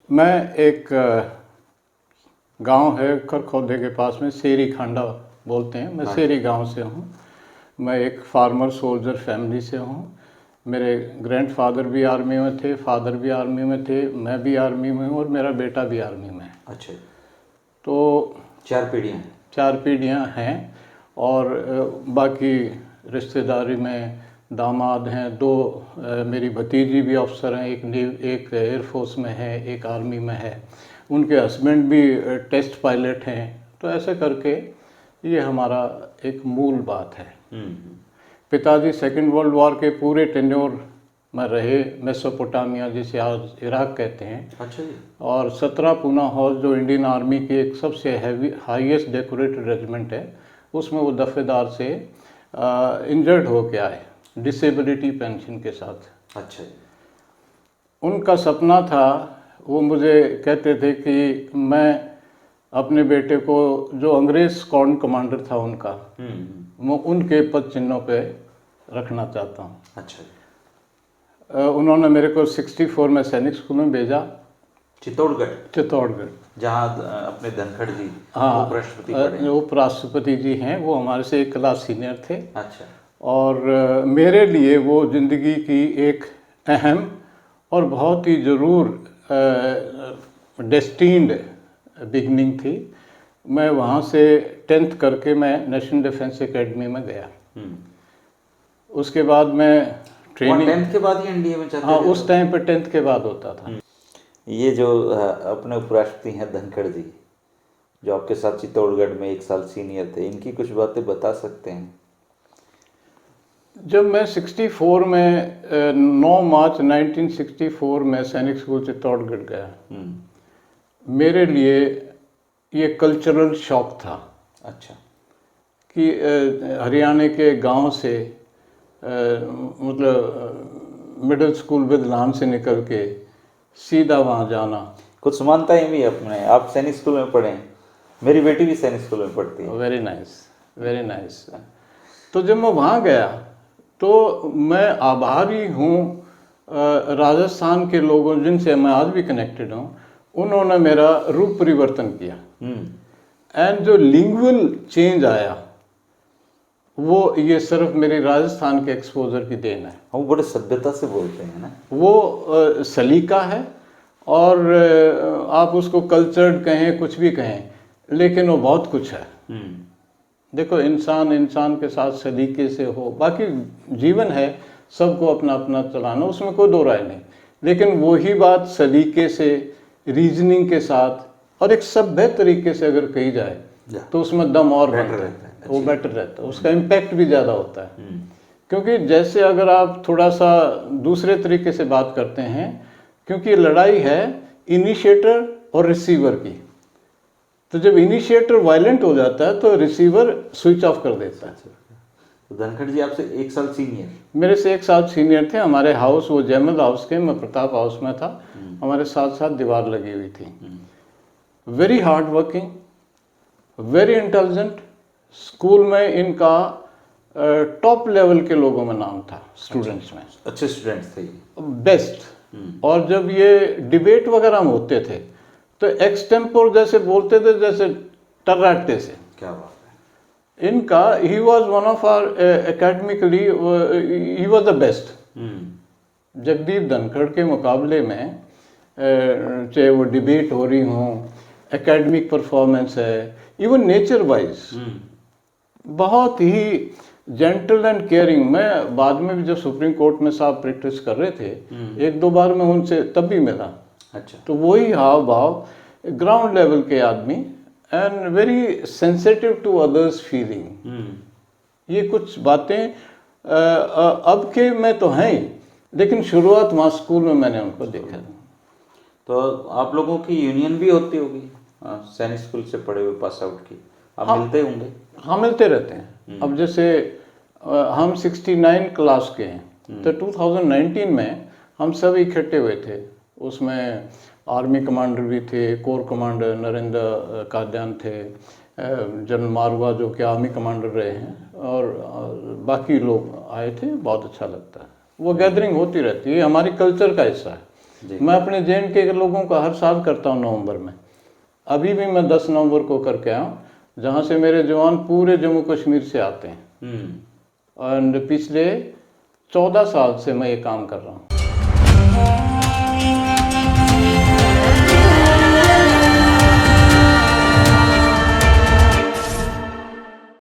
मैं एक गांव है खरखौदे के पास में, सेरी खांडा बोलते हैं। मैं सेरी गांव से हूँ। मैं एक फार्मर सोल्जर फैमिली से हूँ। मेरे ग्रैंडफादर भी आर्मी में थे, फादर भी आर्मी में थे, मैं भी आर्मी में हूँ और मेरा बेटा भी आर्मी में है। अच्छा, तो 4 पीढ़ियाँ हैं। और बाकी रिश्तेदारी में दामाद हैं, 2 मेरी भतीजी भी अफसर हैं, एक एयरफोर्स में है, एक आर्मी में है। उनके हस्बैंड भी टेस्ट पायलट हैं। तो ऐसे करके ये हमारा एक मूल बात है। पिताजी सेकेंड वर्ल्ड वॉर के पूरे टेन्योर में रहे, मेसोपोटामिया जिसे आज इराक कहते हैं। अच्छा जी। और 17 पूना हाउस जो इंडियन आर्मी की एक सबसे हाईएस्ट डेकोरेटेड रेजिमेंट है, उसमें वो दफेदार से इंजर्ड होके आए, डिसेबिलिटी पेंशन के साथ। अच्छा जी। उनका सपना था, वो मुझे कहते थे कि मैं अपने बेटे को, जो अंग्रेज स्क्वाड्रन कमांडर था उनका, मैं उनके पद चिन्हों पे रखना चाहता हूँ। अच्छा जी। उन्होंने मेरे को 64 में सैनिक स्कूल में भेजा, चित्तौड़गढ़, जहाँ अपने धनखड़ जी हाँ, उपराष्ट्रपति पढ़े। उपराष्ट्रपति जी हैं, वो हमारे से एक क्लास सीनियर थे। अच्छा। और मेरे लिए वो ज़िंदगी की एक अहम और बहुत ही ज़रूर डेस्टिन्ड बिगनिंग थी। मैं वहाँ से 10th करके मैं नेशनल डिफेंस एकेडमी में गया। उसके बाद मैं ट्रेनिंग 10th के बाद ही एनडीए में जाते हाँ, थे? उस टाइम पे 10th के बाद होता था। ये जो अपने उपराष्ट्रपति हैं धनखड़ जी, जो आपके साथ चित्तौड़गढ़ में 1 साल सीनियर थे, इनकी कुछ बातें बता सकते हैं? जब मैं 64 में 9 मार्च 1964 में सैनिक स्कूल चित्तौड़गढ़ गया, मेरे लिए ये कल्चरल शॉक था। अच्छा। कि हरियाणा के गांव से मतलब मिडिल स्कूल विदलान से निकल के सीधा वहाँ जाना। कुछ समानताएं भी अपने, आप सैनिक स्कूल में पढ़े हैं, मेरी बेटी भी सैनिक स्कूल में पढ़ती है। Very nice, very nice. तो जब मैं वहाँ गया तो मैं आभारी हूँ राजस्थान के लोगों जिनसे मैं आज भी कनेक्टेड हूँ, उन्होंने मेरा रूप परिवर्तन किया। एंड जो लिंगुअल चेंज आया, वो ये सिर्फ मेरे राजस्थान के एक्सपोजर की देन है। हम बड़े सभ्यता से बोलते हैं ना, वो सलीका है। और आप उसको कल्चर्ड कहें, कुछ भी कहें, लेकिन वो बहुत कुछ है। देखो, इंसान के साथ सलीके से हो, बाकी जीवन है, सबको अपना अपना चलाना, उसमें कोई दो राय नहीं। लेकिन वही बात सलीके से, रीजनिंग के साथ और एक सभ्य तरीके से अगर कही जाए तो उसमें दम और बनता है, वो बेटर रहता है, उसका इम्पैक्ट भी ज़्यादा होता है। क्योंकि जैसे अगर आप थोड़ा सा दूसरे तरीके से बात करते हैं, क्योंकि लड़ाई है इनिशिएटर और रिसीवर की, तो जब इनिशिएटर वायलेंट हो जाता है तो रिसीवर स्विच ऑफ कर देता है। तो धनखड़ जी आपसे 1 साल सीनियर? मेरे से 1 साल सीनियर थे। हमारे हाउस, वो जयमल हाउस के, मैं प्रताप हाउस में था, हमारे साथ साथ दीवार लगी हुई थी। Very hard working, very intelligent. School में इनका टॉप लेवल के लोगों में नाम था, स्टूडेंट्स में। अच्छे स्टूडेंट्स थे, बेस्ट। और जब ये डिबेट वगैरह होते थे तो एक्सटेम्पोर जैसे बोलते थे, जैसे टर्राटे से। क्या बात है। इनका, he was one of our academically, he was the best. Jagdeep Dhankhar के मुकाबले में चाहे वो डिबेट हो रही हो, एकेडमिक परफॉर्मेंस है, इवन नेचर वाइज बहुत ही जेंटल एंड केयरिंग। मैं बाद में भी जब सुप्रीम कोर्ट में साहब प्रैक्टिस कर रहे थे, 1-2 बार मैं उनसे तब भी मिला। अच्छा। तो वही हाव भाव, ग्राउंड लेवल के आदमी, and very sensitive to others feeling. ये कुछ बातें अब के में तो हैं, लेकिन शुरुआत वहाँ स्कूल में मैंने उनको देखा। तो आप लोगों की यूनियन भी होती होगी सैनिक स्कूल से पढ़े हुए पास आउट की, आप मिलते होंगे? हाँ, मिलते रहते हैं। अब जैसे हम 69 क्लास के हैं, तो 2019 में हम सब इकट्ठे हुए थे। उसमें आर्मी कमांडर भी थे, कोर कमांडर नरेंद्र काद्यान थे, जनरल मारवा जो कि आर्मी कमांडर रहे हैं, और बाकी लोग आए थे। बहुत अच्छा लगता है, वो गैदरिंग होती रहती है, हमारी कल्चर का हिस्सा है। जी। मैं अपने JNK के लोगों का हर साल करता हूँ नवंबर में। अभी भी मैं 10 नवंबर को करके आया हूँ, जहाँ से मेरे जवान पूरे जम्मू कश्मीर से आते हैं। और पिछले 14 साल से मैं ये काम कर रहा हूँ।